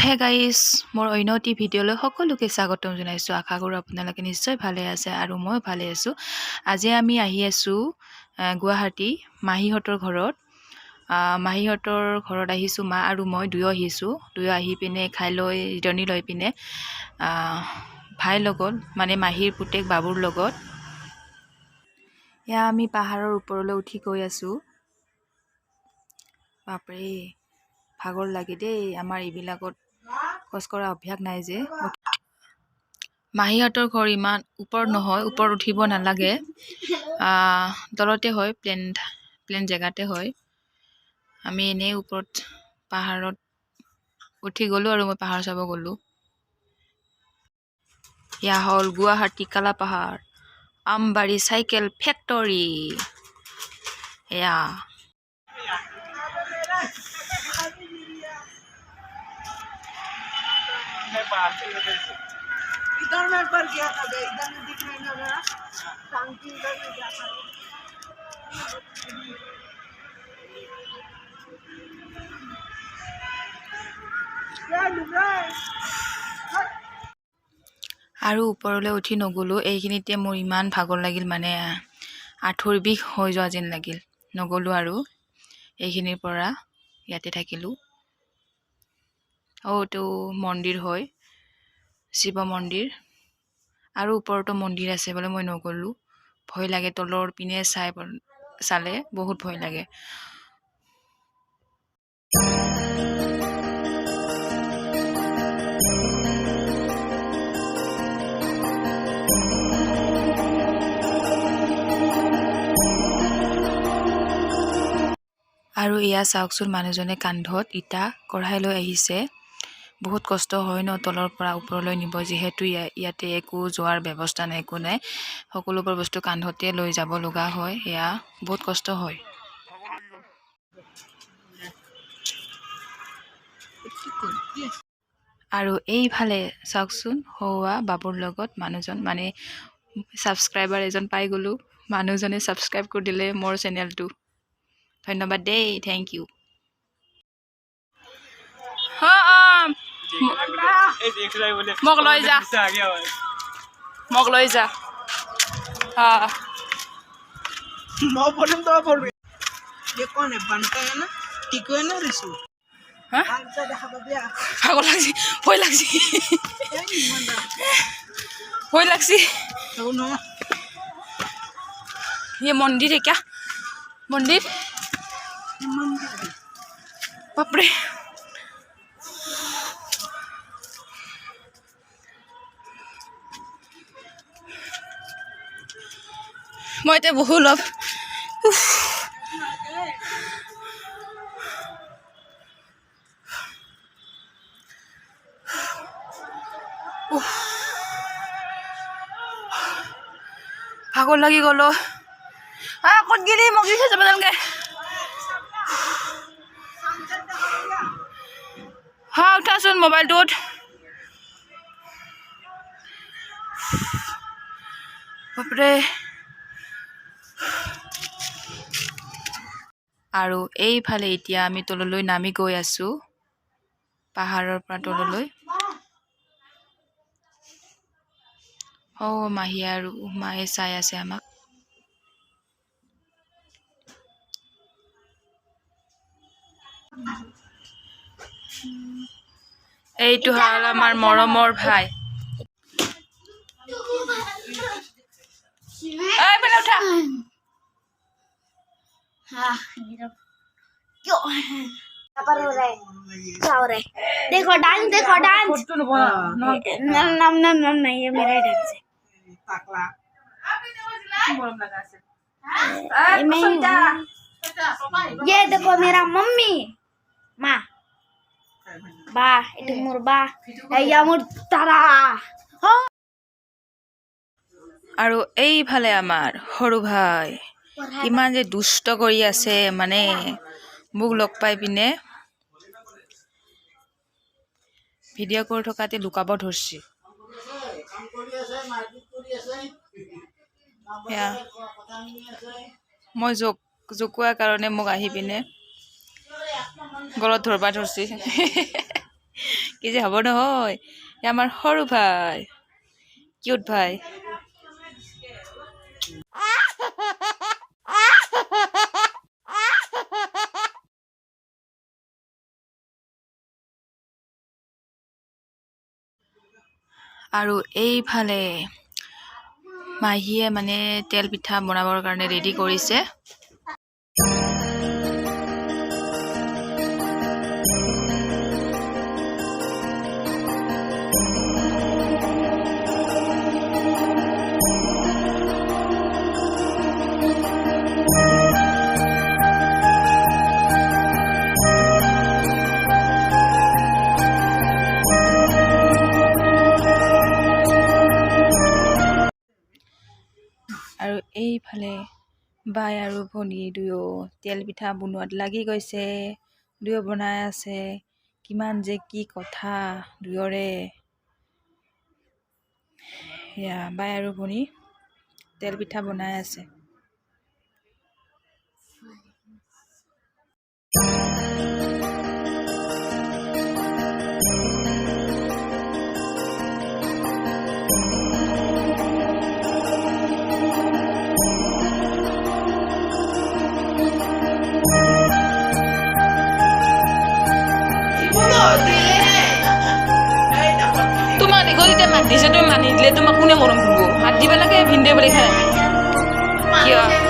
Hey guys মোৰ অন্যটি ভিডিঅ'লৈ সকলোকে স্বাগতম জনাইছোঁ। আশা কৰোঁ আপোনালোকে নিশ্চয় ভালে আছে আৰু মই ভালে আছোঁ। আজি আমি আহি আছোঁ গুৱাহাটী মাহীহঁতৰ ঘৰত। মাহীহঁতৰ ঘৰত আহিছোঁ, মা আৰু মই দুয়ো আহিছোঁ। দুয়ো আহি পিনে খাই লৈ জিৰণি লৈ পিনে ভাইৰ লগত মানে মাহীৰ পুতেক বাবুৰ লগত এয়া আমি পাহাৰৰ ওপৰলৈ উঠি গৈ আছোঁ। বাপৰে ভাগৰ লাগে দেই, আমাৰ এইবিলাকত খোজ কঢ়া অভ্যাস নাই যে। মাহীহঁতৰ ঘৰ ইমান ওপৰত নহয়, ওপৰত উঠিব নালাগে, তলতে হয়, প্লেন জেগাতে হয়। আমি এনেই ওপৰত পাহাৰত উঠি গ'লোঁ আৰু মই পাহাৰ চাব গ'লোঁ। এয়া হ'ল গুৱাহাটী কালা পাহাৰ আমবাৰী চাইকেল ফেক্টৰী। এয়া इधर मैं पर गया था, इधर में दिख नहीं रहा, शांति इधर में गया था। আৰু ওপৰলৈ উঠি নগ'লোঁ। এইখিনিতে মোৰ ইমান ভাগৰ লাগিল, মানে আঁঠুৰ বিষ হৈ যোৱা যেন লাগিল। নগ'লোঁ আৰু এইখিনিৰ পৰা ইয়াতে থাকিলোঁ। এইটো মন্দিৰ হয়, শিৱ মন্দিৰ, আৰু ওপৰতো মন্দিৰ আছে বোলে। মই নগ'লোঁ, ভয় লাগে, তলৰ পিনে চালে বহুত ভয় লাগে। আৰু এয়া চাওকচোন, মানুহজনে কান্ধত ইটা কঢ়াই লৈ আহিছে। বহুত কষ্ট হয় ন তলৰ পৰা ওপৰলৈ নিব, যিহেতু ইয়াতে একো যোৱাৰ ব্যৱস্থা নাই, একো নাই। সকলোবোৰ বস্তু কান্ধতে লৈ যাব লগা হয়। এয়া বহুত কষ্ট হয়। আৰু এইফালে চাওকচোন, সৌৱা বাবুৰ লগত মানুহজন, মানে ছাবস্ক্ৰাইবাৰ এজন পাই গ'লোঁ। মানুহজনে ছাবস্ক্ৰাইব কৰি দিলে মোৰ চেনেলটো। ধন্যবাদ দেই, থেংক ইউ। মোক লৈ যা, মোক লৈ যা। नौ पढ़े तो पढ़ ये कौन है, बनता है ना, टिको है ना रिसु। हाँ? आंसर देखा दिया ভাগৰ লাগছি, ভয় লাগছি, ভয় লাগছি। तो ना ये मंदिर है क्या? मंदिर, बापरे। মই এতিয়া বহু লভ ভাগৰ লাগি গ'লো। ক'ত গেলি, মোক দি থৈ যাব নালাগে। উঠাচোন মোবাইলটোত। বাপৰে। আৰু এইফালে এতিয়া আমি তললৈ নামি গৈ আছোঁ, পাহাৰৰ পৰা তললৈ। মাহী আৰু মায়ে চাই আছে আমাক। এইটো হ'ল আমাৰ মৰমৰ ভাই। উঠা। क्यों पर हो रहा है, क्या हो रहा है? देखो डांस, देखो डांस। नम नम नम नम नहीं, ये मेरा डांस है। ताकला ये देखो मेरा मम्मी माँ बा, itu mur ba, ya mur tara। আৰু এইফালে আমাৰ সৰু ভাই কিমান যে দুষ্ট কৰি আছে, মানে মোক লগ পাই পিনে ভিডিঅ' কৰি থকাতে লুকাব ধৰিছে। মই জোকোৱাৰ কাৰণে মোক আহি পিনে গলত ধৰবা ধৰিছে। কি যে হ'ব নহয় এই আমাৰ সৰু ভাই কিউট ভাই আৰু এইফালে মাহীয়ে মানে তেল পিঠা বনাবৰ কাৰণে ৰেডি কৰিছে আৰু এইফালে বাই আৰু ভনী দুয়ো তেল পিঠা বনোৱাত লাগি গৈছে দুয়ো বনাই আছে কিমান যে কি কথা দুয়োৰে এয়া বাই আৰু ভনী তেল পিঠা বনাই আছে তোমাক দেখো যেতিয়া মাত দিছে তুমি মানি দিলে তোমাক কোনে মৰম কৰিব হাত দিব লাগে ভিন্দে বুলি খাই কিয়